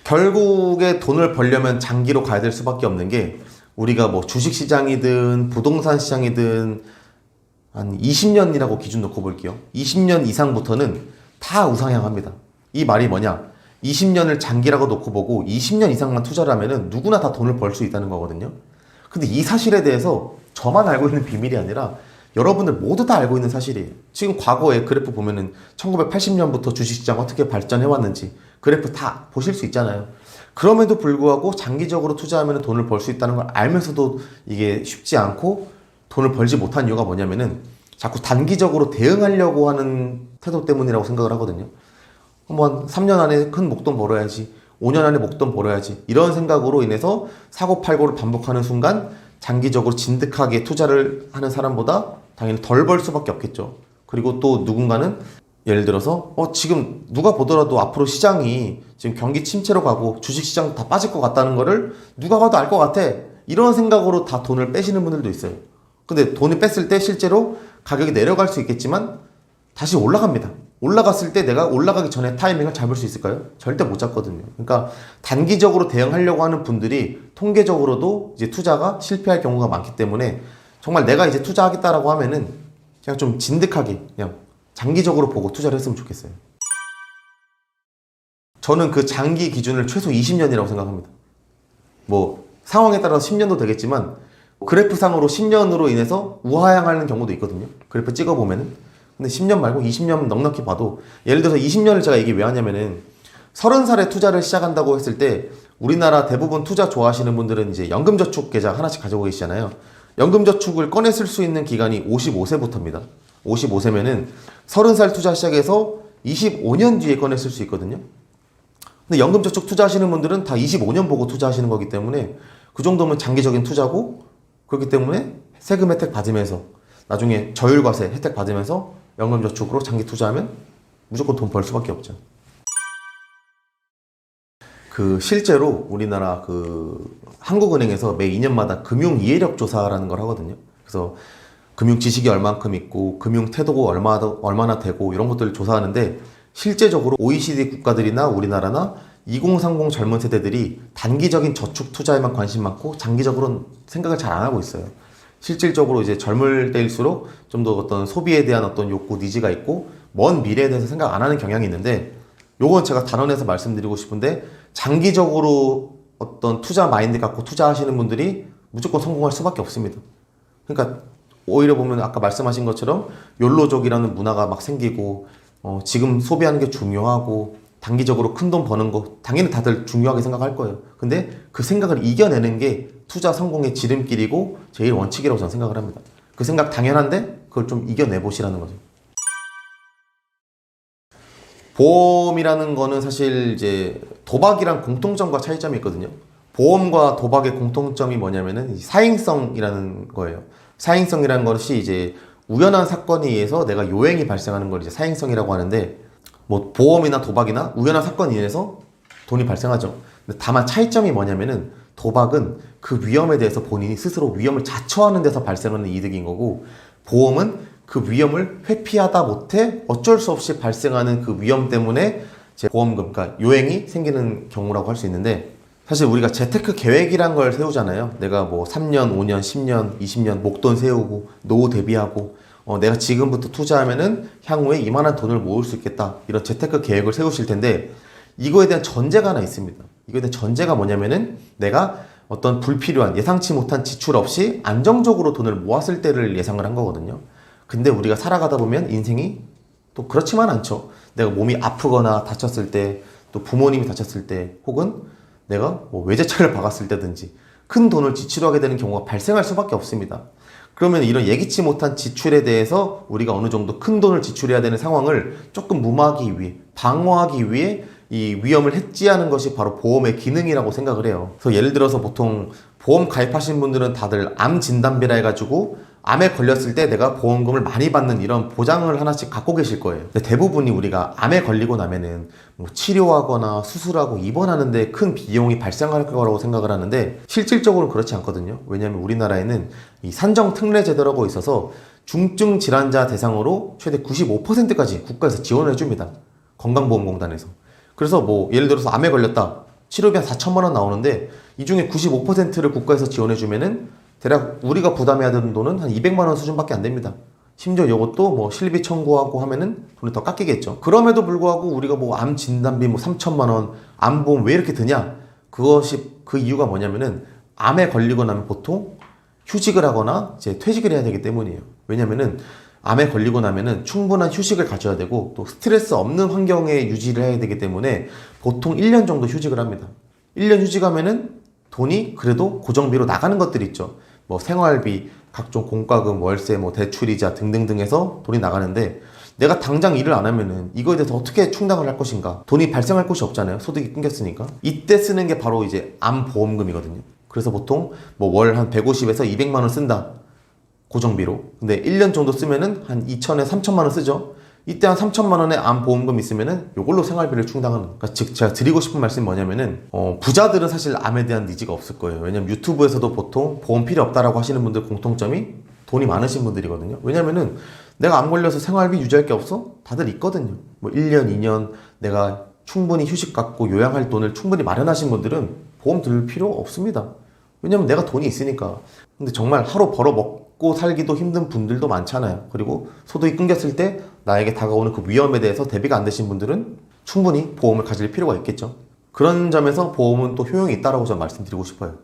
결국에 돈을 벌려면 장기로 가야 될 수밖에 없는 게, 우리가 뭐 주식시장이든 부동산 시장이든 한 20년이라고 기준 놓고 볼게요. 20년 이상부터는 다 우상향합니다. 이 말이 뭐냐? 20년을 장기라고 놓고 보고 20년 이상만 투자를 하면은 누구나 다 돈을 벌 수 있다는 거거든요. 근데 이 사실에 대해서 저만 알고 있는 비밀이 아니라 여러분들 모두 다 알고 있는 사실이에요. 지금 과거에 그래프 보면은 1980년부터 주식시장 어떻게 발전해 왔는지 그래프 다 보실 수 있잖아요. 그럼에도 불구하고 장기적으로 투자하면 돈을 벌 수 있다는 걸 알면서도 이게 쉽지 않고 돈을 벌지 못한 이유가 뭐냐면은 자꾸 단기적으로 대응하려고 하는 태도 때문이라고 생각을 하거든요. 한번 3년 안에 큰 목돈 벌어야지, 5년 안에 목돈 벌어야지, 이런 생각으로 인해서 사고팔고를 반복하는 순간 장기적으로 진득하게 투자를 하는 사람보다 당연히 덜 벌 수밖에 없겠죠. 그리고 또 누군가는 예를 들어서 지금 누가 보더라도 앞으로 시장이 지금 경기 침체로 가고 주식시장 다 빠질 것 같다는 거를 누가 봐도 알 것 같아, 이런 생각으로 다 돈을 빼시는 분들도 있어요. 근데 돈을 뺐을 때 실제로 가격이 내려갈 수 있겠지만 다시 올라갑니다. 올라갔을 때 내가 올라가기 전에 타이밍을 잡을 수 있을까요? 절대 못 잡거든요. 그러니까 단기적으로 대응하려고 하는 분들이 통계적으로도 이제 투자가 실패할 경우가 많기 때문에, 정말 내가 이제 투자하겠다라고 하면은 그냥 좀 진득하게 그냥 장기적으로 보고 투자를 했으면 좋겠어요. 저는 그 장기 기준을 최소 20년이라고 생각합니다. 뭐 상황에 따라서 10년도 되겠지만 그래프상으로 10년으로 인해서 우하향하는 경우도 있거든요. 그래프 찍어보면은. 근데 10년 말고 20년 넉넉히 봐도, 예를 들어서 20년을 제가 얘기 왜 하냐면은 30살에 투자를 시작한다고 했을 때 우리나라 대부분 투자 좋아하시는 분들은 이제 연금저축 계좌 하나씩 가지고 계시잖아요. 연금저축을 꺼내 쓸 수 있는 기간이 55세부터입니다. 55세면은 30살 투자 시작해서 25년 뒤에 꺼내 쓸 수 있거든요. 근데 연금저축 투자하시는 분들은 다 25년 보고 투자하시는 거기 때문에 그 정도면 장기적인 투자고, 그렇기 때문에 세금 혜택 받으면서 나중에 저율과세 혜택 받으면서 연금저축으로 장기 투자하면 무조건 돈 벌 수밖에 없죠. 실제로 우리나라 한국은행에서 매 2년마다 금융 이해력 조사라는 걸 하거든요. 그래서 금융 지식이 얼만큼 있고 금융 태도가 얼마나 되고 이런 것들을 조사하는데, 실제적으로 OECD 국가들이나 우리나라나 2030 젊은 세대들이 단기적인 저축 투자에만 관심 많고 장기적으로는 생각을 잘 안 하고 있어요. 실질적으로 이제 젊을 때일수록 좀 더 어떤 소비에 대한 어떤 욕구, 니즈가 있고 먼 미래에 대해서 생각 안 하는 경향이 있는데, 요건 제가 단언해서 말씀드리고 싶은데, 장기적으로 어떤 투자 마인드 갖고 투자하시는 분들이 무조건 성공할 수밖에 없습니다. 그러니까 오히려 보면 아까 말씀하신 것처럼 욜로족이라는 문화가 막 생기고, 지금 소비하는 게 중요하고 단기적으로 큰 돈 버는 거 당연히 다들 중요하게 생각할 거예요. 근데 그 생각을 이겨내는 게 투자 성공의 지름길이고 제일 원칙이라고 저는 생각을 합니다. 그 생각 당연한데 그걸 좀 이겨내 보시라는 거죠. 보험이라는 거는 사실 이제 도박이랑 공통점과 차이점이 있거든요. 보험과 도박의 공통점이 뭐냐면은 사행성이라는 거예요. 사행성이라는 것이 이제 우연한 사건에 의해서 내가 요행이 발생하는 걸 이제 사행성이라고 하는데, 뭐 보험이나 도박이나 우연한 사건에 의해서 돈이 발생하죠. 근데 다만 차이점이 뭐냐면은 도박은 그 위험에 대해서 본인이 스스로 위험을 자처하는 데서 발생하는 이득인 거고, 보험은 그 위험을 회피하다 못해 어쩔 수 없이 발생하는 그 위험 때문에 이제 보험금, 그러니까 요행이 생기는 경우라고 할 수 있는데, 사실 우리가 재테크 계획이란 걸 세우잖아요. 내가 뭐 3년, 5년, 10년, 20년 목돈 세우고 노후 대비하고 내가 지금부터 투자하면은 향후에 이만한 돈을 모을 수 있겠다, 이런 재테크 계획을 세우실 텐데, 이거에 대한 전제가 하나 있습니다. 이거에 대한 전제가 뭐냐면은 내가 어떤 불필요한 예상치 못한 지출 없이 안정적으로 돈을 모았을 때를 예상을 한 거거든요. 근데 우리가 살아가다 보면 인생이 또 그렇지만 않죠. 내가 몸이 아프거나 다쳤을 때, 또 부모님이 다쳤을 때, 혹은 내가 뭐 외제차를 박았을 때든지 큰 돈을 지출하게 되는 경우가 발생할 수밖에 없습니다. 그러면 이런 예기치 못한 지출에 대해서 우리가 어느 정도 큰 돈을 지출해야 되는 상황을 조금 무마하기 위해, 방어하기 위해 이 위험을 해지하는 것이 바로 보험의 기능이라고 생각을 해요. 그래서 예를 들어서 보통 보험 가입하신 분들은 다들 암 진단비라 해가지고 암에 걸렸을 때 내가 보험금을 많이 받는 이런 보장을 하나씩 갖고 계실 거예요. 근데 대부분이 우리가 암에 걸리고 나면은 뭐 치료하거나 수술하고 입원하는데 큰 비용이 발생할 거라고 생각을 하는데, 실질적으로는 그렇지 않거든요. 왜냐하면 우리나라에는 이 산정 특례 제도라고 있어서 중증 질환자 대상으로 최대 95%까지 국가에서 지원을 해줍니다. 건강보험공단에서. 그래서 뭐 예를 들어서 암에 걸렸다. 치료비 한 4천만 원 나오는데 이 중에 95%를 국가에서 지원해주면은 대략 우리가 부담해야 되는 돈은 한 200만 원 수준밖에 안 됩니다. 심지어 이것도 뭐 실비 청구하고 하면은 돈이 더 깎이겠죠. 그럼에도 불구하고 우리가 뭐 암 진단비 뭐 3천만 원, 암보험 왜 이렇게 드냐? 그것이 그 이유가 뭐냐면은 암에 걸리고 나면 보통 휴직을 하거나 이제 퇴직을 해야 되기 때문이에요. 왜냐면은 암에 걸리고 나면은 충분한 휴식을 가져야 되고 또 스트레스 없는 환경에 유지를 해야 되기 때문에 보통 1년 정도 휴직을 합니다. 1년 휴직하면은 돈이 그래도 고정비로 나가는 것들이 있죠. 뭐 생활비, 각종 공과금, 월세, 뭐 대출이자 등등등 해서 돈이 나가는데 내가 당장 일을 안 하면은 이거에 대해서 어떻게 충당을 할 것인가? 돈이 발생할 곳이 없잖아요. 소득이 끊겼으니까. 이때 쓰는 게 바로 이제 암보험금이거든요. 그래서 보통 뭐 월 한 150에서 200만 원 쓴다. 고정비로. 근데 1년 정도 쓰면은 한 2천에 3천만 원 쓰죠. 이때 한 3천만 원의 암보험금 있으면은 요걸로 생활비를 충당하는. 그러니까 즉 제가 드리고 싶은 말씀이 뭐냐면은 부자들은 사실 암에 대한 니즈가 없을 거예요. 왜냐면 유튜브에서도 보통 보험 필요 없다라고 하시는 분들 공통점이 돈이 많으신 분들이거든요. 왜냐면은 내가 암 걸려서 생활비 유지할 게 없어? 다들 있거든요. 뭐 1년, 2년 내가 충분히 휴식 갖고 요양할 돈을 충분히 마련하신 분들은 보험 들 필요 없습니다. 왜냐면 내가 돈이 있으니까. 근데 정말 하루 벌어 먹고 살기도 힘든 분들도 많잖아요. 그리고 소득이 끊겼을 때 나에게 다가오는 그 위험에 대해서 대비가 안 되신 분들은 충분히 보험을 가질 필요가 있겠죠. 그런 점에서 보험은 또 효용이 있다라고 저는 말씀드리고 싶어요.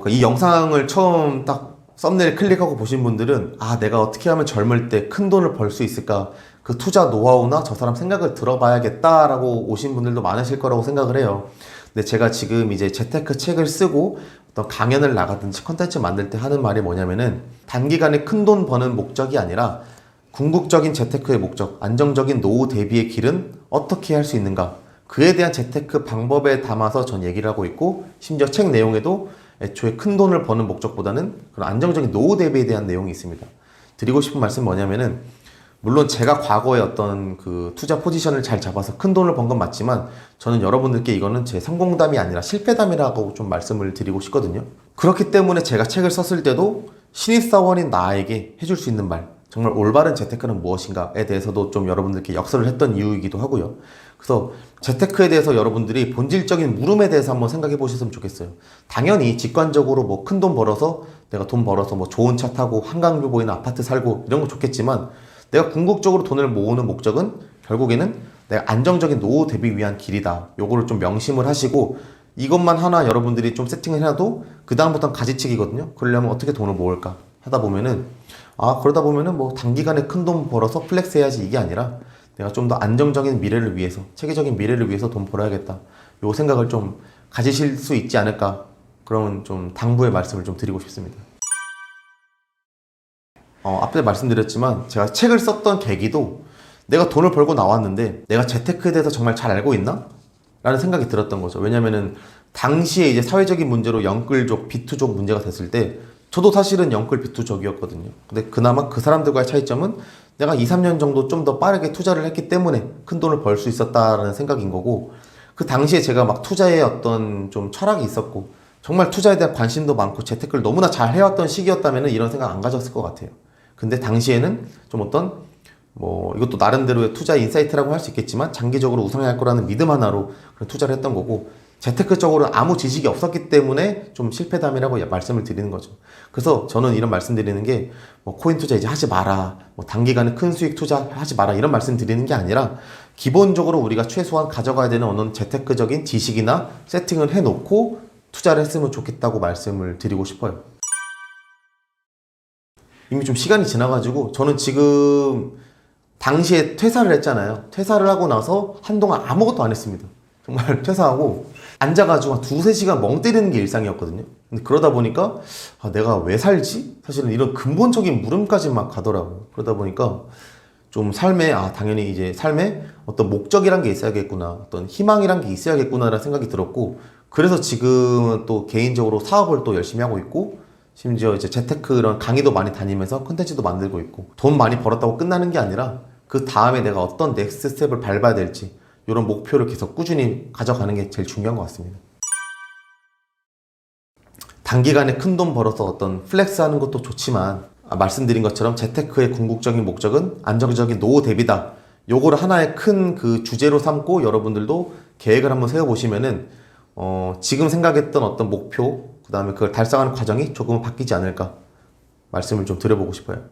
이 영상을 처음 딱 썸네일 클릭하고 보신 분들은 아, 내가 어떻게 하면 젊을 때 큰 돈을 벌 수 있을까? 그 투자 노하우나 저 사람 생각을 들어봐야겠다라고 오신 분들도 많으실 거라고 생각을 해요. 근데 제가 지금 이제 재테크 책을 쓰고 어떤 강연을 나가든지 컨텐츠 만들 때 하는 말이 뭐냐면은 단기간에 큰 돈 버는 목적이 아니라 궁극적인 재테크의 목적, 안정적인 노후 대비의 길은 어떻게 할 수 있는가? 그에 대한 재테크 방법에 담아서 전 얘기를 하고 있고 심지어 책 내용에도 애초에 큰 돈을 버는 목적보다는 그런 안정적인 노후 대비에 대한 내용이 있습니다. 드리고 싶은 말씀은 뭐냐면은 물론 제가 과거에 어떤 그 투자 포지션을 잘 잡아서 큰 돈을 번 건 맞지만 저는 여러분들께 이거는 제 성공담이 아니라 실패담이라고 좀 말씀을 드리고 싶거든요. 그렇기 때문에 제가 책을 썼을 때도 신입사원인 나에게 해줄 수 있는 말, 정말 올바른 재테크는 무엇인가에 대해서도 좀 여러분들께 역설을 했던 이유이기도 하고요. 그래서 재테크에 대해서 여러분들이 본질적인 물음에 대해서 한번 생각해 보셨으면 좋겠어요. 당연히 직관적으로 뭐 큰 돈 벌어서 내가 돈 벌어서 뭐 좋은 차 타고 한강뷰 보이는 아파트 살고 이런 거 좋겠지만 내가 궁극적으로 돈을 모으는 목적은 결국에는 내가 안정적인 노후 대비 위한 길이다. 요거를 좀 명심을 하시고 이것만 하나 여러분들이 좀 세팅을 해놔도 그 다음부터는 가지치기거든요. 그러려면 어떻게 돈을 모을까 하다 보면은 그러다 보면은 뭐 단기간에 큰 돈 벌어서 플렉스 해야지 이게 아니라 내가 좀 더 안정적인 미래를 위해서 체계적인 미래를 위해서 돈 벌어야겠다. 요 생각을 좀 가지실 수 있지 않을까. 그런 좀 당부의 말씀을 좀 드리고 싶습니다. 앞에 말씀드렸지만 제가 책을 썼던 계기도 내가 돈을 벌고 나왔는데 내가 재테크에 대해서 정말 잘 알고 있나? 라는 생각이 들었던 거죠. 왜냐면은 당시에 이제 사회적인 문제로 영끌족, 비투족 문제가 됐을 때 저도 사실은 영끌 비투족이었거든요. 근데 그나마 그 사람들과의 차이점은 내가 2, 3년 정도 좀 더 빠르게 투자를 했기 때문에 큰 돈을 벌 수 있었다라는 생각인 거고 그 당시에 제가 막 투자에 어떤 좀 철학이 있었고 정말 투자에 대한 관심도 많고 재테크를 너무나 잘 해왔던 시기였다면 이런 생각 안 가졌을 것 같아요. 근데 당시에는 좀 어떤 뭐 이것도 나름대로의 투자 인사이트라고 할 수 있겠지만 장기적으로 우상향할 거라는 믿음 하나로 그런 투자를 했던 거고 재테크적으로 아무 지식이 없었기 때문에 좀 실패담이라고 말씀을 드리는 거죠. 그래서 저는 이런 말씀 드리는 게 뭐 코인 투자 이제 하지 마라, 뭐 단기간에 큰 수익 투자 하지 마라 이런 말씀 드리는 게 아니라 기본적으로 우리가 최소한 가져가야 되는 어느 재테크적인 지식이나 세팅을 해놓고 투자를 했으면 좋겠다고 말씀을 드리고 싶어요. 이미 좀 시간이 지나가지고 저는 지금 당시에 퇴사를 했잖아요. 퇴사를 하고 나서 한동안 아무것도 안 했습니다. 정말 퇴사하고 앉아가지고 한 2~3시간 멍 때리는 게 일상이었거든요. 근데 그러다 보니까 내가 왜 살지? 사실은 이런 근본적인 물음까지 막 가더라고요. 그러다 보니까 좀 삶에 당연히 이제 삶에 어떤 목적이란 게 있어야겠구나, 어떤 희망이란 게 있어야겠구나라는 생각이 들었고 그래서 지금은 또 개인적으로 사업을 또 열심히 하고 있고 심지어 이제 재테크 이런 강의도 많이 다니면서 콘텐츠도 만들고 있고 돈 많이 벌었다고 끝나는 게 아니라 그 다음에 내가 어떤 넥스트 스텝을 밟아야 될지 이런 목표를 계속 꾸준히 가져가는 게 제일 중요한 것 같습니다. 단기간에 큰 돈 벌어서 어떤 플렉스 하는 것도 좋지만 말씀드린 것처럼 재테크의 궁극적인 목적은 안정적인 노후 대비다. 요거를 하나의 큰 그 주제로 삼고 여러분들도 계획을 한번 세워보시면은 지금 생각했던 어떤 목표, 그 다음에 그걸 달성하는 과정이 조금은 바뀌지 않을까 말씀을 좀 드려보고 싶어요.